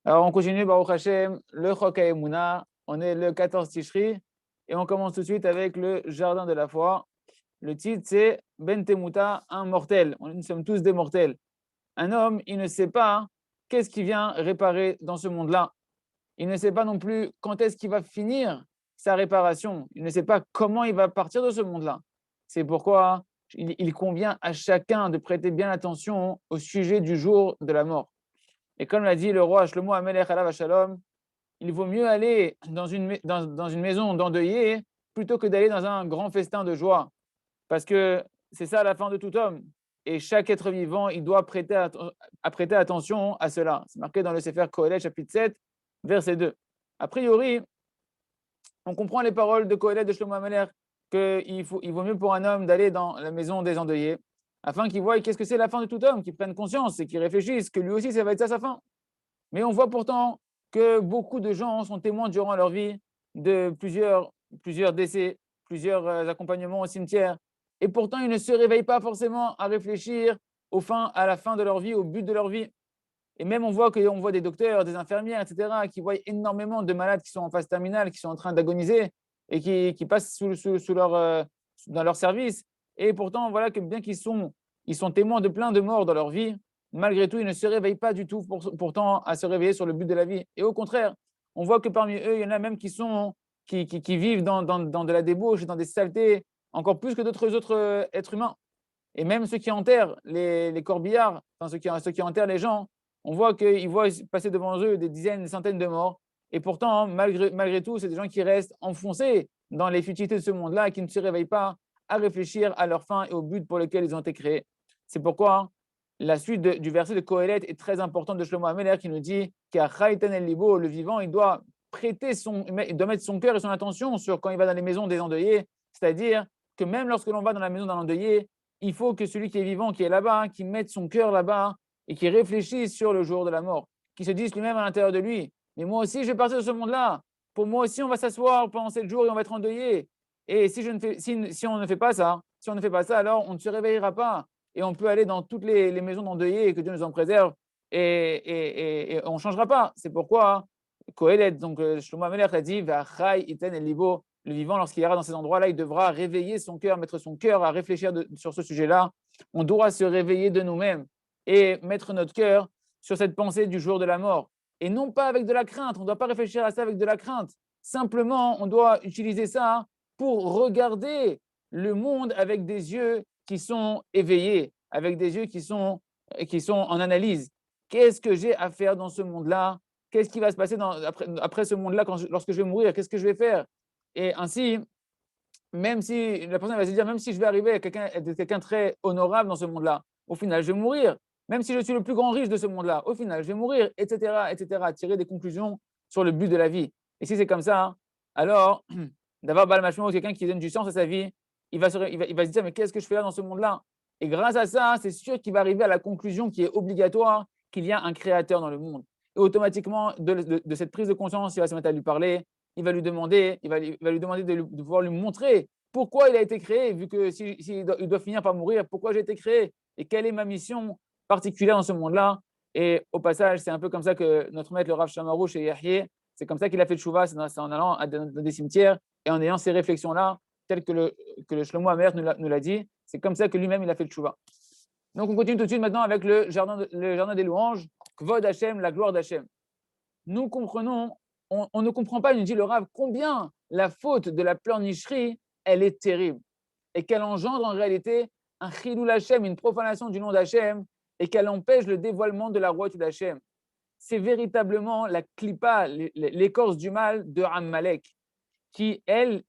Alors, on continue, Baruch Hashem, le Chok HaEmuna. On est le 14 Tishri et on commence tout de suite avec le jardin de la foi. Le titre, c'est Ben Temuta, un mortel. Nous sommes tous des mortels. Un homme, il ne sait pas qu'est-ce qu'il vient réparer dans ce monde-là. Il ne sait pas non plus quand est-ce qu'il va finir sa réparation. Il ne sait pas comment il va partir de ce monde-là. C'est pourquoi il convient à chacun de prêter bien attention au sujet du jour de la mort. Et comme l'a dit le roi Shlomo Amelech Alav Shalom, il vaut mieux aller dans une maison d'endeuillés plutôt que d'aller dans un grand festin de joie. Parce que c'est ça la fin de tout homme. Et chaque être vivant, il doit prêter attention à cela. C'est marqué dans le Sefer Kohelet, chapitre 7, verset 2. A priori, on comprend les paroles de Kohelet de Shlomo Amelech qu'il vaut mieux pour un homme d'aller dans la maison des endeuillés afin qu'il voie qu'est-ce que c'est la fin de tout homme, qu'il prenne conscience et qu'il réfléchisse que lui aussi, ça va être ça sa fin. Mais on voit pourtant que beaucoup de gens sont témoins durant leur vie de plusieurs décès, plusieurs accompagnements au cimetière. Et pourtant, ils ne se réveillent pas forcément à réfléchir à la fin de leur vie, au but de leur vie. Et même on voit des docteurs, des infirmières, etc., qui voient énormément de malades qui sont en phase terminale, qui sont en train d'agoniser et qui passent dans leur service. Et pourtant, voilà que bien ils sont témoins de plein de morts dans leur vie, malgré tout, ils ne se réveillent pas du tout pourtant à se réveiller sur le but de la vie. Et au contraire, on voit que parmi eux, il y en a même qui vivent dans de la débauche, dans des saletés, encore plus que d'autres autres êtres humains. Et même ceux qui enterrent les corbillards, enfin ceux qui enterrent les gens, on voit qu'ils voient passer devant eux des dizaines, des centaines de morts. Et pourtant, malgré tout, c'est des gens qui restent enfoncés dans les futilités de ce monde-là et qui ne se réveillent pas à réfléchir à leur fin et au but pour lequel ils ont été créés. C'est pourquoi la suite du verset de Kohelet est très importante de Shlomo Ameler qui nous dit le vivant, il doit mettre son cœur et son attention sur quand il va dans les maisons des endeuillés, c'est-à-dire que même lorsque l'on va dans la maison d'un endeuillé, il faut que celui qui est vivant, qui est là-bas, qui mette son cœur là-bas et qui réfléchisse sur le jour de la mort, qui se dise lui-même à l'intérieur de lui, mais moi aussi, je vais partir de ce monde-là. Pour moi aussi, on va s'asseoir pendant 7 jours et on va être endeuillé. Et si on ne fait pas ça, si on ne fait pas ça, alors on ne se réveillera pas. Et on peut aller dans toutes les maisons d'endeuillés et que Dieu nous en préserve et on ne changera pas. C'est pourquoi Kohelet, donc Shlomo Amelech a dit, V'achai iten el libo, le vivant, lorsqu'il ira dans ces endroits-là, il devra réveiller son cœur, mettre son cœur à réfléchir sur ce sujet-là. On doit se réveiller de nous-mêmes et mettre notre cœur sur cette pensée du jour de la mort. Et non pas avec de la crainte. On ne doit pas réfléchir à ça avec de la crainte. Simplement, on doit utiliser ça pour regarder le monde avec des yeux qui sont éveillés, avec des yeux qui sont en analyse. Qu'est-ce que j'ai à faire dans ce monde-là? Qu'est-ce qui va se passer après ce monde-là lorsque je vais mourir? Qu'est-ce que je vais faire? Et ainsi, même si la personne va se dire, même si je vais arriver à être quelqu'un très honorable dans ce monde-là, au final, je vais mourir. Même si je suis le plus grand riche de ce monde-là, au final, je vais mourir, etc., etc., tirer des conclusions sur le but de la vie. Et si c'est comme ça, alors, d'avoir Balmachmo, quelqu'un qui donne du sens à sa vie, il va se dire, mais qu'est-ce que je fais là dans ce monde-là? Et grâce à ça, c'est sûr qu'il va arriver à la conclusion qui est obligatoire qu'il y a un créateur dans le monde. Et automatiquement, de cette prise de conscience, il va se mettre à lui parler, il va lui demander de pouvoir lui montrer pourquoi il a été créé, vu que il doit finir par mourir, pourquoi j'ai été créé et quelle est ma mission particulière dans ce monde-là. Et au passage, c'est un peu comme ça que notre maître, le Rav Shamarouch et Yahye, c'est comme ça qu'il a fait le chouva, c'est en allant dans des cimetières et en ayant ces réflexions-là, telles que le Shlomo Amer nous l'a dit. C'est comme ça que lui-même, il a fait le chouva. Donc, on continue tout de suite maintenant avec le jardin des louanges, Kvod Hashem, la gloire d'Hachem. Nous comprenons, on ne comprend pas, il nous dit le Rav, combien la faute de la pleurnicherie, elle est terrible et qu'elle engendre en réalité un chilul Hashem, une profanation du nom d'Hachem et qu'elle empêche le dévoilement de la royauté d'Hachem. C'est véritablement la clipa, l'écorce du mal de Amalek, qui, elle,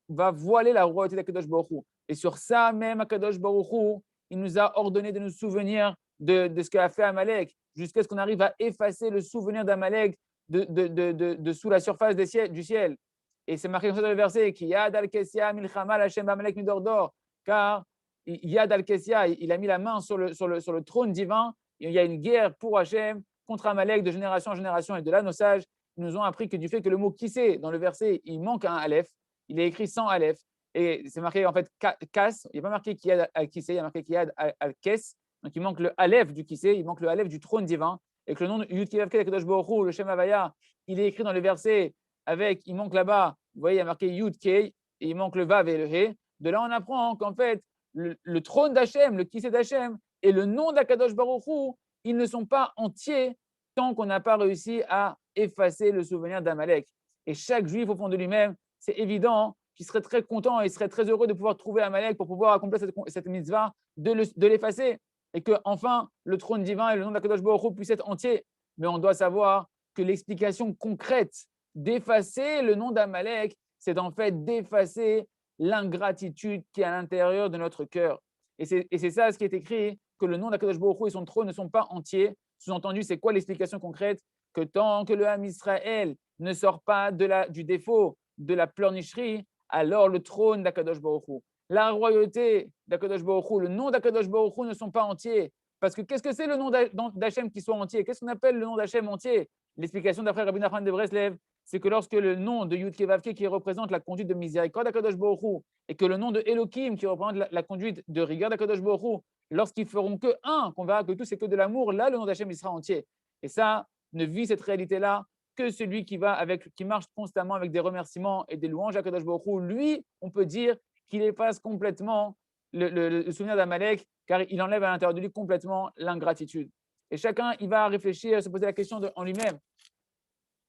va voiler la royauté d'Akadosh Baruch Hu. Et sur ça même, Akadosh Baruch Hu, il nous a ordonné de nous souvenir de ce qu'a fait Amalek, jusqu'à ce qu'on arrive à effacer le souvenir d'Amalek de sous la surface du ciel. Et c'est marqué comme ça dans le verset, qui Yad al-Kessia milchama Hashem Amalek midordor, car Yad al-Kessia, il a mis la main sur le trône divin, il y a une guerre pour Hashem contre Amalek de génération en génération. Et de là, nos sages nous ont appris que du fait que le mot qui sait dans le verset, il manque un aleph, il est écrit sans aleph, et c'est marqué en fait kas, il n'y a pas marqué Kiyad al-Kisei, il y a marqué Kiyad al-Kes, donc il manque le aleph du Kisei, il manque le aleph du trône divin, et que le nom de Yud Kei Vav Kei d'Akadosh Baruch Hu, le Shem Havaya, il est écrit dans le verset avec, il manque là-bas, vous voyez, il y a marqué Yud Kei, et il manque le Vav et le He. De là, on apprend qu'en fait, le trône d'Hachem, le Kissé d'Hachem et le nom d'Akadosh Baruch Hu, ils ne sont pas entiers tant qu'on n'a pas réussi à effacer le souvenir d'Amalek. Et chaque juif au fond de lui-même, c'est évident qu'il serait très content et serait très heureux de pouvoir trouver Amalek pour pouvoir accomplir cette mitzvah, de l'effacer. Et que enfin le trône divin et le nom d'Akadosh Baruch Hu puissent être entiers. Mais on doit savoir que l'explication concrète d'effacer le nom d'Amalek, c'est en fait d'effacer l'ingratitude qui est à l'intérieur de notre cœur. Et c'est ça ce qui est écrit, que le nom d'Akadosh Baruch Hu et son trône ne sont pas entiers. Sous-entendu, c'est quoi l'explication concrète? Que tant que le Ham Israël ne sort pas du défaut de la pleurnicherie, alors le trône d'Akadosh Baruch Hu, la royauté d'Akadosh Baruch Hu, le nom d'Akadosh Baruch Hu ne sont pas entiers. Parce que qu'est-ce que c'est le nom d'Hachem qui soit entier? Qu'est-ce qu'on appelle le nom d'Hachem entier? L'explication d'après Rabbi Nachman de Breslev, c'est que lorsque le nom de Yud Kei Vav Kei qui représente la conduite de miséricorde d'Akadosh Baruch Hu et que le nom de Elohim qui représente la conduite de rigueur d'Akadosh Baruch Hu, lorsqu'ils feront que un, qu'on verra que tout c'est que de l'amour, là le nom d'Hachem il sera entier. Et ça ne vit cette réalité-là que celui qui marche constamment avec des remerciements et des louanges à Akadosh Baruch Hu. Lui, on peut dire qu'il efface complètement le souvenir d'Amalek, car il enlève à l'intérieur de lui complètement l'ingratitude. Et chacun, il va réfléchir, se poser la question en lui-même.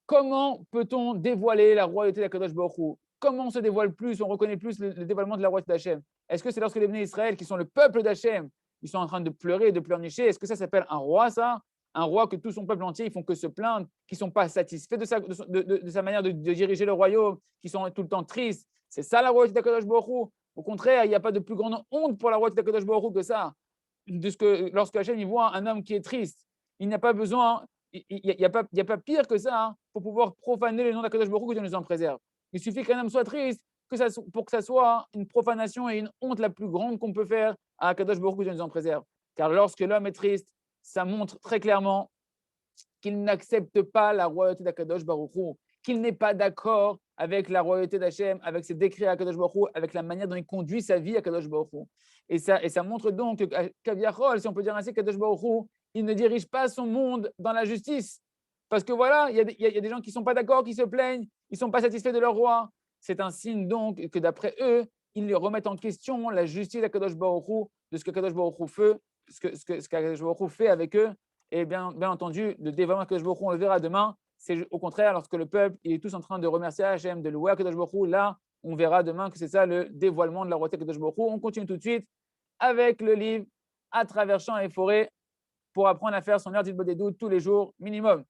Comment peut-on dévoiler la royauté d'Akadosh Baruch Hu? Comment on se dévoile plus, on reconnaît plus le dévoilement de la royauté d'Hachem? Est-ce que c'est lorsque les Bnei Israël, qui sont le peuple d'Hachem, ils sont en train de pleurer et de pleurnicher? Est-ce que ça s'appelle un roi, ça? Un roi que tout son peuple entier, ils font que se plaindre, qui ne sont pas satisfaits de sa manière de diriger le royaume, qui sont tout le temps tristes. C'est ça la royauté d'Akadosh Baruch Hu. Au contraire, il n'y a pas de plus grande honte pour la royauté d'Akadosh Baruch Hu que ça. Lorsque Hachem il voit un homme qui est triste, il n'y a pas besoin, il n'y a pas pire que ça pour pouvoir profaner le nom d'Akadosh Baruch Hu que Dieu nous en préserve. Il suffit qu'un homme soit triste pour que ça soit une profanation et une honte la plus grande qu'on peut faire à Akadosh Baruch Hu que Dieu nous en préserve. Car lorsque l'homme est triste, ça montre très clairement qu'il n'accepte pas la royauté d'Akadosh Baruch Hu, qu'il n'est pas d'accord avec la royauté d'Hachem, avec ses décrets à Akadosh Baruch Hu, avec la manière dont il conduit sa vie à Akadosh Baruch Hu. Et ça montre donc que Kaviachol, si on peut dire ainsi, Akadosh Baruch Hu, il ne dirige pas son monde dans la justice. Parce que voilà, il y a des gens qui ne sont pas d'accord, qui se plaignent, ils ne sont pas satisfaits de leur roi. C'est un signe donc que d'après eux, ils remettent en question la justice d'Akadosh Baruch Hu, de ce qu'Akadosh Baruch Hu fait, ce qu'Akadosh Baruch Hu fait avec eux. Et bien entendu, le dévoilement d'Akadosh Baruch Hu, on le verra demain. C'est au contraire, lorsque le peuple il est tous en train de remercier Hachem, de louer Akadosh Baruch Hu, là, on verra demain que c'est ça le dévoilement de la royauté d'Akadosh Baruch Hu. On continue tout de suite avec le livre À travers champs et forêts pour apprendre à faire son heure d'Ilbodedut tous les jours minimum.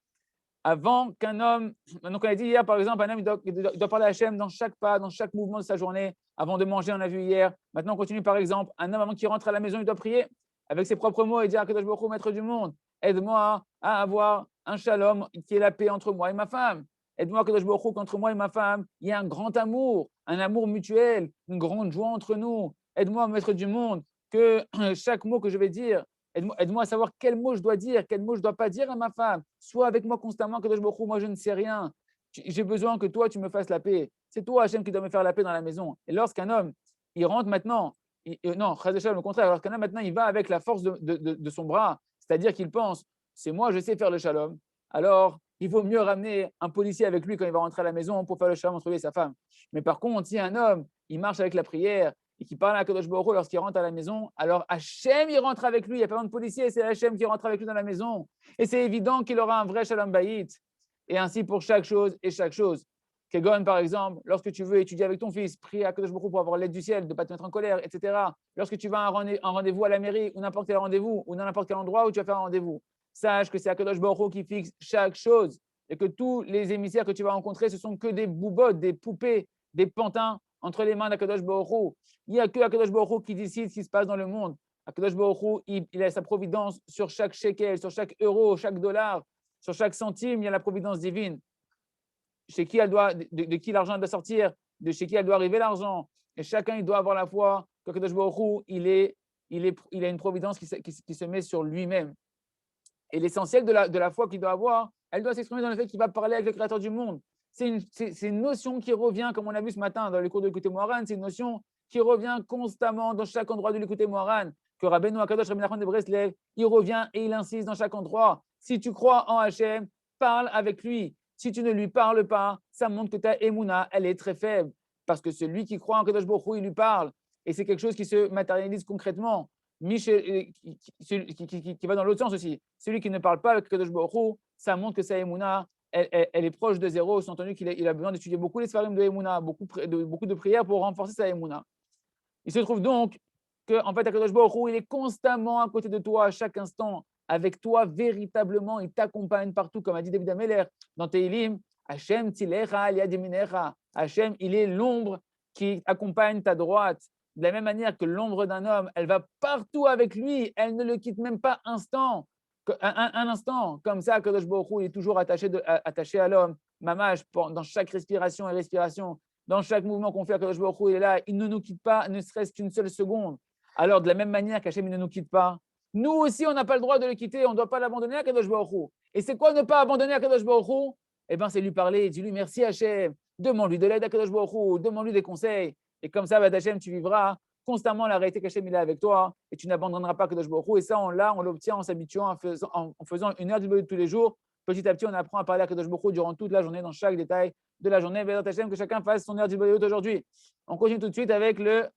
Avant qu'un homme, donc on a dit hier par exemple, un homme il doit parler à Hachem dans chaque pas, dans chaque mouvement de sa journée, avant de manger, on a vu hier. Maintenant on continue par exemple, un homme avant qu'il rentre à la maison, il doit prier avec ses propres mots et dire à Akadosh Baruch Hu, maître du monde, aide-moi à avoir un shalom qui est la paix entre moi et ma femme. Aide-moi, Akadosh Baruch Hu, qu'entre moi et ma femme, il y a un grand amour, un amour mutuel, une grande joie entre nous. Aide-moi, maître du monde, que chaque mot que je vais dire, aide-moi à savoir quel mot je dois dire, quel mot je ne dois pas dire à ma femme. Sois avec moi constamment, Akadosh Baruch Hu, moi je ne sais rien. J'ai besoin que toi, tu me fasses la paix. C'est toi, Hachem, qui dois me faire la paix dans la maison. Et lorsqu'un homme, il rentre maintenant, non, Chaz Hashem, au contraire, lorsqu'un homme maintenant, il va avec la force de son bras, c'est-à-dire qu'il pense, c'est moi, je sais faire le shalom, alors il vaut mieux ramener un policier avec lui quand il va rentrer à la maison pour faire le shalom entre lui et sa femme. Mais par contre, si un homme, il marche avec la prière et qui parle à Kadosh Baruch Hu lorsqu'il rentre à la maison, alors Hachem, il rentre avec lui. Il n'y a pas besoin de policier, c'est Hachem qui rentre avec lui dans la maison. Et c'est évident qu'il aura un vrai shalom bayit. Et ainsi pour chaque chose et chaque chose. Kegon, par exemple, lorsque tu veux étudier avec ton fils, prie à Kadosh Baruch Hu pour avoir l'aide du ciel, de ne pas te mettre en colère, etc. Lorsque tu vas à un rendez-vous à la mairie ou n'importe quel rendez-vous ou dans n'importe quel endroit où tu vas faire un rendez-vous, sache que c'est Akadosh Baruch Hu qui fixe chaque chose et que tous les émissaires que tu vas rencontrer, ce sont que des boubottes, des poupées, des pantins entre les mains d'Akadosh Baruch Hu. Il n'y a que Akadosh Baruch Hu qui décide ce qui se passe dans le monde. Akadosh Baruch Hu, il a sa providence sur chaque shekel, sur chaque euro, chaque dollar, sur chaque centime, il y a la providence divine. Chez qui elle doit, de qui l'argent doit sortir, de chez qui elle doit arriver l'argent. Et chacun, il doit avoir la foi qu'Akadosh Baruch Hu, il a une providence qui se met sur lui-même. Et l'essentiel de la foi qu'il doit avoir, elle doit s'exprimer dans le fait qu'il va parler avec le Créateur du monde. C'est une notion qui revient, comme on a vu ce matin dans les cours de l'écouté Moharan, c'est une notion qui revient constamment dans chaque endroit de l'écouté Moharan, que Rabbeinu Akadosh, Rabbi Nachman de Breslev, il revient et il insiste dans chaque endroit. Si tu crois en Hachem, parle avec lui. Si tu ne lui parles pas, ça montre que ta émouna, elle est très faible. Parce que celui qui croit en Kadosh Baruch Hu, il lui parle. Et c'est quelque chose qui se matérialise concrètement. Qui va dans l'autre sens aussi. Celui qui ne parle pas avec Kadosh Baruch Hu, ça montre que sa émouna, elle est proche de zéro, sans entendu qu'il a besoin d'étudier beaucoup les sfarim de émouna, beaucoup de prières pour renforcer sa émouna. Il se trouve donc que, en fait, Akadosh Baruch Hu, il est constamment à côté de toi à chaque instant, avec toi véritablement, il t'accompagne partout, comme a dit David Ameler dans Teilim, Hachem tilecha liadiminecha. Hachem, il est l'ombre qui accompagne ta droite. De la même manière que l'ombre d'un homme, elle va partout avec lui, elle ne le quitte même pas un instant. Comme ça, Akadosh Baruch Hu, il est toujours attaché à l'homme. Mamash, dans chaque respiration et respiration, dans chaque mouvement qu'on fait, Akadosh Baruch Hu, il est là, il ne nous quitte pas, ne serait-ce qu'une seule seconde. Alors, de la même manière qu'Hachem ne nous quitte pas, nous aussi, on n'a pas le droit de le quitter, on ne doit pas l'abandonner à Kadosh Baruch Hu. Et c'est quoi ne pas abandonner à Kadosh Baruch Hu? Eh bien, c'est lui parler, dis-lui merci Hachem, demande-lui de l'aide à Kadosh Baruch Hu, demande-lui des conseils. Et comme ça, Hachem, tu vivras constamment la réalité qu'Hachem il est avec toi et tu n'abandonneras pas Kadosh Baruch Hu. Et ça, on l'obtient en s'habituant, en faisant une heure de tous les jours. Petit à petit, on apprend à parler à Kadosh Baruch Hu durant toute la journée, dans chaque détail de la journée. Hachem, que chacun fasse son heure d'Ibodéut aujourd'hui. On continue tout de suite avec le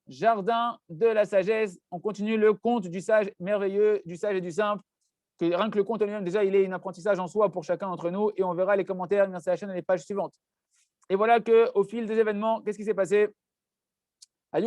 jardin de la sagesse. On continue le conte du sage merveilleux, du sage et du simple. Que rien que le conte lui-même, déjà, il est un apprentissage en soi pour chacun d'entre nous. Et on verra les commentaires dans la chaîne et les pages suivantes. Et voilà qu'au fil des événements, qu'est-ce qui s'est passé? Ils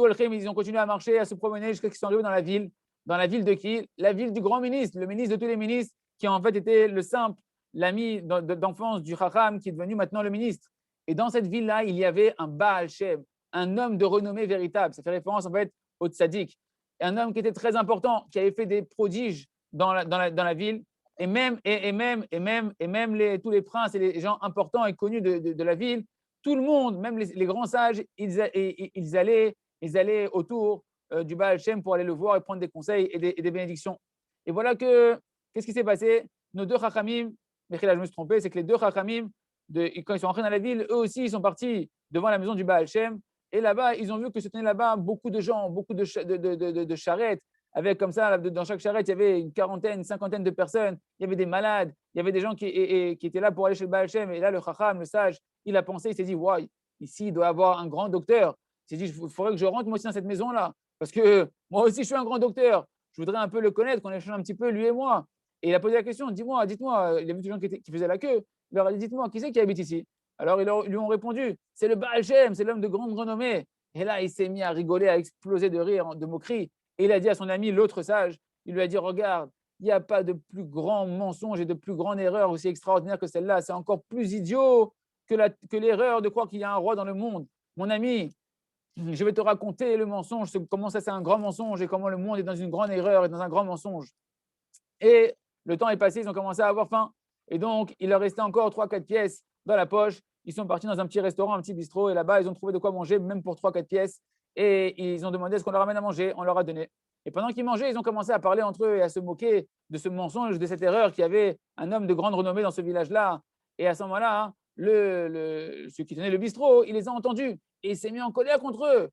ont continué à marcher, à se promener jusqu'à ce qu'ils sont arrivés dans la ville. Dans la ville de qui? La ville du grand ministre, le ministre de tous les ministres, qui en fait était le simple, l'ami d'enfance du Chacham, qui est devenu maintenant le ministre. Et dans cette ville-là, il y avait un Baal Shem, un homme de renommée véritable. Ça fait référence en fait au tzaddik. Un homme qui était très important, qui avait fait des prodiges dans la ville. Et même tous les princes et les gens importants et connus de la ville, tout le monde, même les grands sages, ils allaient autour du Baal Shem pour aller le voir et prendre des conseils et des bénédictions. Et voilà qu'est-ce qui s'est passé? Nos deux Chachamim, mais là je me suis trompé, c'est que les deux Chachamim, quand ils sont entrés dans la ville, eux aussi, ils sont partis devant la maison du Baal Shem. Et là-bas, ils ont vu que se tenaient là-bas beaucoup de gens, beaucoup de charrettes. Avec comme ça, dans chaque charrette, il y avait une quarantaine, une cinquantaine de personnes. Il y avait des malades, il y avait des gens qui étaient là pour aller chez le Baal Shem. Et là, le Chacham, le sage, il a pensé, il s'est dit, ouais, ici, il doit y avoir un grand docteur. Il s'est dit, il faudrait que je rentre moi aussi dans cette maison-là. Parce que moi aussi, je suis un grand docteur. Je voudrais un peu le connaître, qu'on échange un petit peu, lui et moi. Et il a posé la question, dites-moi, il y avait des gens qui faisaient la queue. Il leur a dit, dites-moi, qui c'est qui habite ici? Alors, ils lui ont répondu, c'est le Baal Shem, c'est l'homme de grande renommée. Et là, il s'est mis à rigoler, à exploser de rire, de moquerie. Et il a dit à son ami, l'autre sage, il lui a dit, regarde, il n'y a pas de plus grand mensonge et de plus grande erreur aussi extraordinaire que celle-là. C'est encore plus idiot que l'erreur de croire qu'il y a un roi dans le monde. Mon ami, je vais te raconter le mensonge, comment ça c'est un grand mensonge et comment le monde est dans une grande erreur et dans un grand mensonge. Et le temps est passé, ils ont commencé à avoir faim. Et donc, il leur restait encore 3-4 pièces dans la poche. Ils sont partis dans un petit restaurant, un petit bistrot, et là-bas, ils ont trouvé de quoi manger, même pour 3-4 pièces. Et ils ont demandé ce qu'on leur amène à manger, on leur a donné. Et pendant qu'ils mangeaient, ils ont commencé à parler entre eux et à se moquer de ce mensonge, de cette erreur qu'il y avait un homme de grande renommée dans ce village-là. Et à ce moment-là, ceux qui tenaient le bistrot, il les a entendus et il s'est mis en colère contre eux.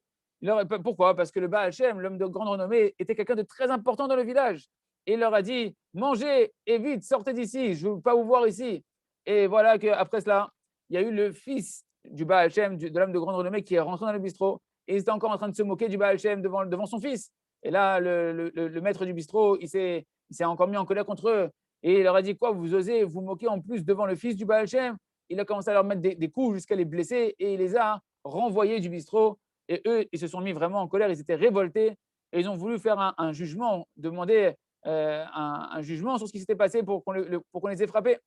Pourquoi? Parce que le Baal Shem, l'homme de grande renommée, était quelqu'un de très important dans le village. Et il leur a dit, mangez et vite, sortez d'ici, je ne veux pas vous voir ici. Et voilà qu'après cela, il y a eu le fils du Baal Shem, de l'homme de grande renommée, qui est rentré dans le bistrot et il était encore en train de se moquer du Baal Shem devant son fils. Et là, le maître du bistrot, il s'est encore mis en colère contre eux. Et il leur a dit, quoi, vous osez vous moquer en plus devant le fils du Baal Shem? Il a commencé à leur mettre des coups jusqu'à les blesser et il les a renvoyés du bistrot. Et eux, ils se sont mis vraiment en colère, ils étaient révoltés et ils ont voulu faire un jugement, demander un jugement sur ce qui s'était passé pour qu'on les ait frappés.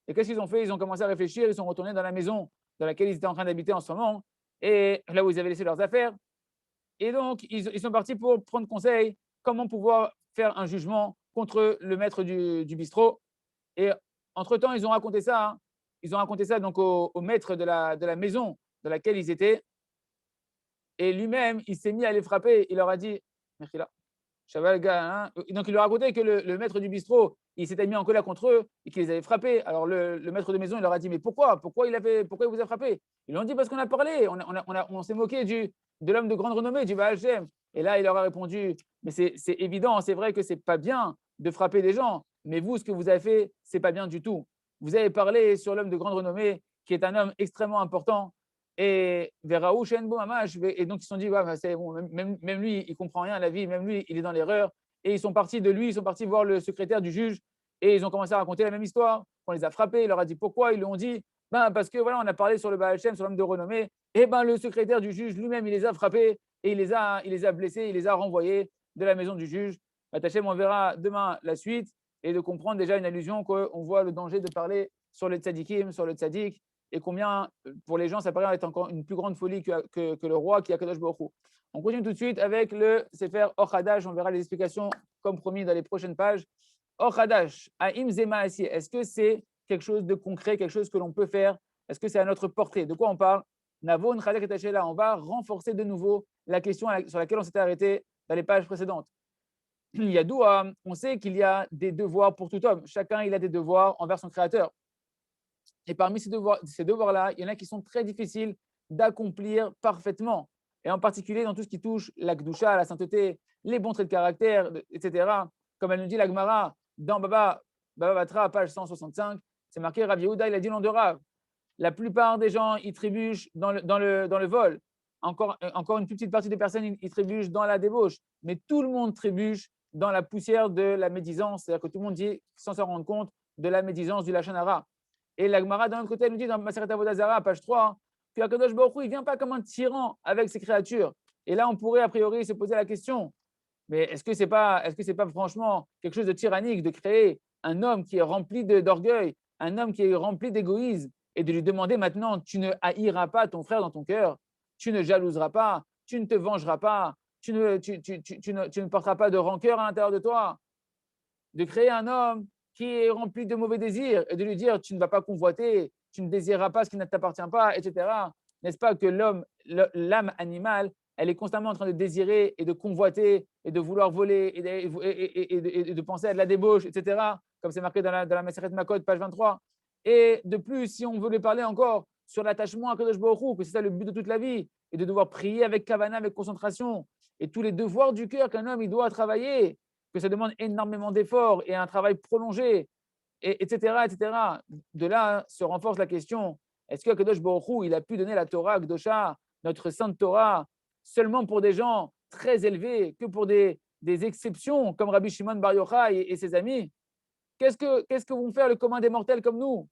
Et qu'est-ce qu'ils ont fait? Ils ont commencé à réfléchir, ils sont retournés dans la maison dans laquelle ils étaient en train d'habiter en ce moment, et là où ils avaient laissé leurs affaires. Et donc, ils sont partis pour prendre conseil, comment pouvoir faire un jugement contre le maître du bistrot. Et entre-temps, ils ont raconté ça, donc au maître de la maison dans laquelle ils étaient. Et lui-même, il s'est mis à les frapper. Il leur a dit, merci là. Donc, il leur a raconté que le maître du bistrot, il s'était mis en colère contre eux et qu'il les avait frappés. Alors, le maître de maison, il leur a dit, mais pourquoi il vous a frappé? Ils lui ont dit, parce qu'on a parlé, on s'est moqué de l'homme de grande renommée, du Baal Shem. Et là, il leur a répondu, mais c'est évident, c'est vrai que c'est pas bien de frapper des gens, mais vous, ce que vous avez fait, c'est pas bien du tout. Vous avez parlé sur l'homme de grande renommée, qui est un homme extrêmement important, et Veraou Shenbo Mamash, et donc ils se sont dit, ouais, bah, c'est bon, même lui, il comprend rien à la vie, même lui, il est dans l'erreur. Et ils sont partis de lui, ils sont partis voir le secrétaire du juge, et ils ont commencé à raconter la même histoire. On les a frappés, il leur a dit pourquoi, ils lui ont dit, ben, parce que voilà, on a parlé sur le Baal Shem, sur l'homme de renommée, et ben le secrétaire du juge lui-même, il les a frappés, et il les a blessés, il les a renvoyés de la maison du juge. Tachem, on verra demain la suite et de comprendre déjà une allusion qu'on voit le danger de parler sur le tzadikim, sur le tzadik, et combien pour les gens ça paraît être encore une plus grande folie que le roi qui a Kadosh Baruch Hu. On continue tout de suite avec le Sefer Or Hadash, on verra les explications comme promis dans les prochaines pages. Or Hadash, Aim Zema Assi, est-ce que c'est quelque chose de concret, quelque chose que l'on peut faire? Est-ce que c'est à notre portée? De quoi on parle? Navon Chadek et Tachela, on va renforcer de nouveau la question sur laquelle on s'était arrêté dans les pages précédentes. Il y a doua, on sait qu'il y a des devoirs pour tout homme. Chacun, il a des devoirs envers son créateur. Et parmi ces devoirs-là, il y en a qui sont très difficiles d'accomplir parfaitement. Et en particulier dans tout ce qui touche la Gdusha, la sainteté, les bons traits de caractère, etc. Comme elle nous dit la Gemara, dans Baba Batra, page 165, c'est marqué Rav Yehuda, il a dit nom de Rav. La plupart des gens, ils trébuchent dans le vol. Encore une petite partie des personnes, ils trébuchent dans la débauche. Mais tout le monde trébuche dans la poussière de la médisance. C'est-à-dire que tout le monde dit, sans s'en rendre compte, de la médisance du Lachon Hara. Et la Gemara, d'un autre côté, elle nous dit dans Maseret Avodah Zarah, page 3, que Akadosh Baruch Hu, il ne vient pas comme un tyran avec ses créatures. Et là, on pourrait a priori se poser la question, mais est-ce que ce n'est pas franchement quelque chose de tyrannique de créer un homme qui est rempli d'orgueil, un homme qui est rempli d'égoïsme, et de lui demander maintenant, tu ne haïras pas ton frère dans ton cœur, tu ne jalouseras pas, tu ne te vengeras pas, tu ne porteras pas de rancœur à l'intérieur de toi. De créer un homme qui est rempli de mauvais désirs et de lui dire, tu ne vas pas convoiter, tu ne désireras pas ce qui ne t'appartient pas, etc. N'est-ce pas que l'âme animale, elle est constamment en train de désirer et de convoiter et de vouloir voler et de penser à de la débauche, etc. Comme c'est marqué dans la Maseret Makot, page 23. Et de plus, si on voulait parler encore sur l'attachement à Kadosh Baruch Hu, que c'est ça le but de toute la vie, et de devoir prier avec kavana, avec concentration, et tous les devoirs du cœur qu'un homme il doit travailler, que ça demande énormément d'efforts et un travail prolongé, etc., etc. De là se renforce la question, est-ce que Kadosh Baruch Hu, il a pu donner la Torah, Kdosha, notre sainte Torah, seulement pour des gens très élevés, que pour des exceptions, comme Rabbi Shimon Bar Yochai et ses amis? Qu'est-ce que vont faire le commun des mortels comme nous?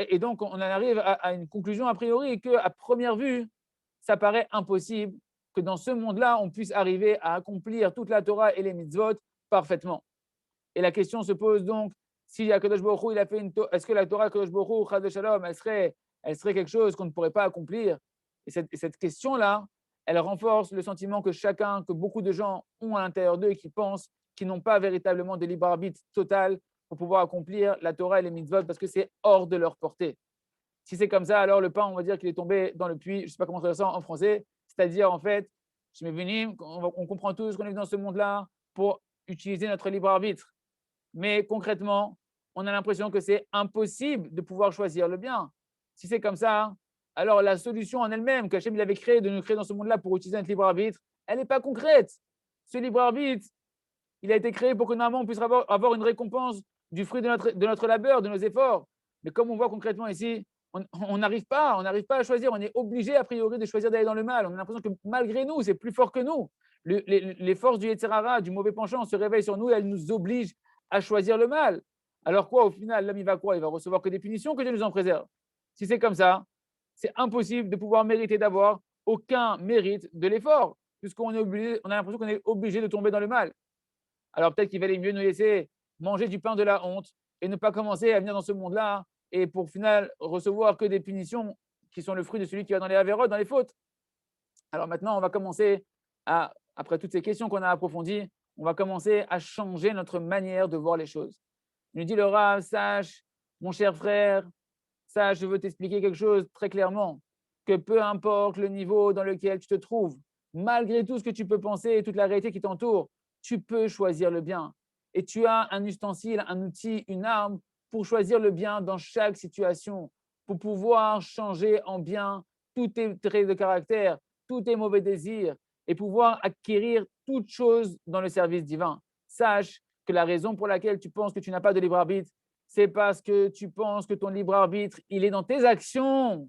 Et donc, on en arrive à une conclusion a priori qu'à première vue, ça paraît impossible que dans ce monde-là, on puisse arriver à accomplir toute la Torah et les mitzvot parfaitement. Et la question se pose donc, si Akadosh Baruch Hu, il a fait est-ce que la Torah Akadosh Baruch Hu, Chas v'Shalom, elle serait quelque chose qu'on ne pourrait pas accomplir? Et cette question-là, elle renforce le sentiment que beaucoup de gens ont à l'intérieur d'eux et qui pensent qu'ils n'ont pas véritablement de libre arbitre total pour pouvoir accomplir la Torah et les mitzvot parce que c'est hors de leur portée. Si c'est comme ça, alors le pain, on va dire qu'il est tombé dans le puits. Je ne sais pas comment traduire ça en français. C'est-à-dire, en fait, je venu, on comprend tous qu'on est dans ce monde-là pour utiliser notre libre arbitre. Mais concrètement, on a l'impression que c'est impossible de pouvoir choisir le bien. Si c'est comme ça, alors la solution en elle-même qu'Hachem avait créée de nous créer dans ce monde-là pour utiliser notre libre arbitre, elle n'est pas concrète. Ce libre arbitre, il a été créé pour que normalement on puisse avoir une récompense du fruit de notre labeur, de nos efforts. Mais comme on voit concrètement ici, on n'arrive pas à choisir. On est obligé a priori de choisir d'aller dans le mal. On a l'impression que malgré nous, c'est plus fort que nous. Les forces du Yetzer Hara, du mauvais penchant, se réveillent sur nous et elles nous obligent à choisir le mal. Alors quoi, au final, l'homme, il va quoi? Il va recevoir que des punitions, que Dieu nous en préserve. Si c'est comme ça, c'est impossible de pouvoir mériter d'avoir aucun mérite de l'effort, puisqu'on est obligé, on a l'impression qu'on est obligé de tomber dans le mal. Alors peut-être qu'il valait mieux nous laisser manger du pain de la honte et ne pas commencer à venir dans ce monde-là et pour au final recevoir que des punitions qui sont le fruit de celui qui va dans les avérotes, dans les fautes. Alors maintenant, on va commencer après toutes ces questions qu'on a approfondies, on va commencer à changer notre manière de voir les choses. Il nous dit le Rav, sache, mon cher frère, sache, je veux t'expliquer quelque chose très clairement, que peu importe le niveau dans lequel tu te trouves, malgré tout ce que tu peux penser et toute la réalité qui t'entoure, tu peux choisir le bien. Et tu as un ustensile, un outil, une arme pour choisir le bien dans chaque situation, pour pouvoir changer en bien tous tes traits de caractère, tous tes mauvais désirs et pouvoir acquérir toute chose dans le service divin. Sache que la raison pour laquelle tu penses que tu n'as pas de libre arbitre, c'est parce que tu penses que ton libre arbitre, il est dans tes actions.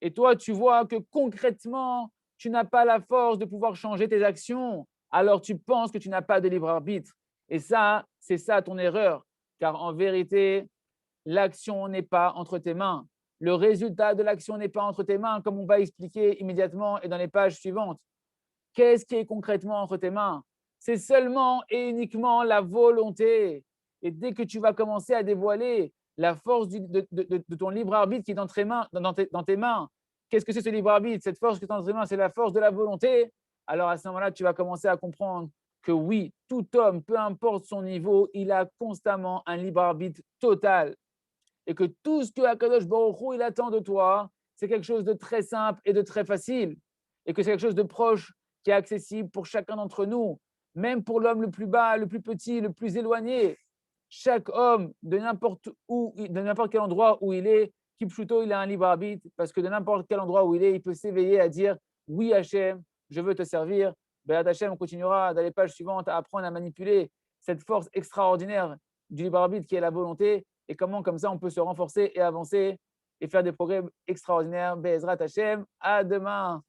Et toi, tu vois que concrètement, tu n'as pas la force de pouvoir changer tes actions. Alors tu penses que tu n'as pas de libre arbitre. Et ça, c'est ça ton erreur. Car en vérité, l'action n'est pas entre tes mains. Le résultat de l'action n'est pas entre tes mains, comme on va expliquer immédiatement et dans les pages suivantes. Qu'est-ce qui est concrètement entre tes mains? C'est seulement et uniquement la volonté. Et dès que tu vas commencer à dévoiler la force de ton libre arbitre qui est dans tes mains, qu'est-ce que c'est ce libre arbitre? Cette force qui est dans tes mains, c'est la force de la volonté. Alors à ce moment-là, tu vas commencer à comprendre que oui, tout homme, peu importe son niveau, il a constamment un libre arbitre total. Et que tout ce que Akadosh Baruch Hu, il attend de toi, c'est quelque chose de très simple et de très facile. Et que c'est quelque chose de proche qui est accessible pour chacun d'entre nous, même pour l'homme le plus bas, le plus petit, le plus éloigné. Chaque homme, de n'importe où, de n'importe quel endroit où il est, Kipchuto, il a un libre arbitre, parce que de n'importe quel endroit où il est, il peut s'éveiller à dire oui, Hachem, je veux te servir. Béat Hachem, on continuera dans les pages suivantes à apprendre à manipuler cette force extraordinaire du libre arbitre qui est la volonté, et comment, comme ça, on peut se renforcer et avancer et faire des progrès extraordinaires. Be'ezrat Hachem, à demain.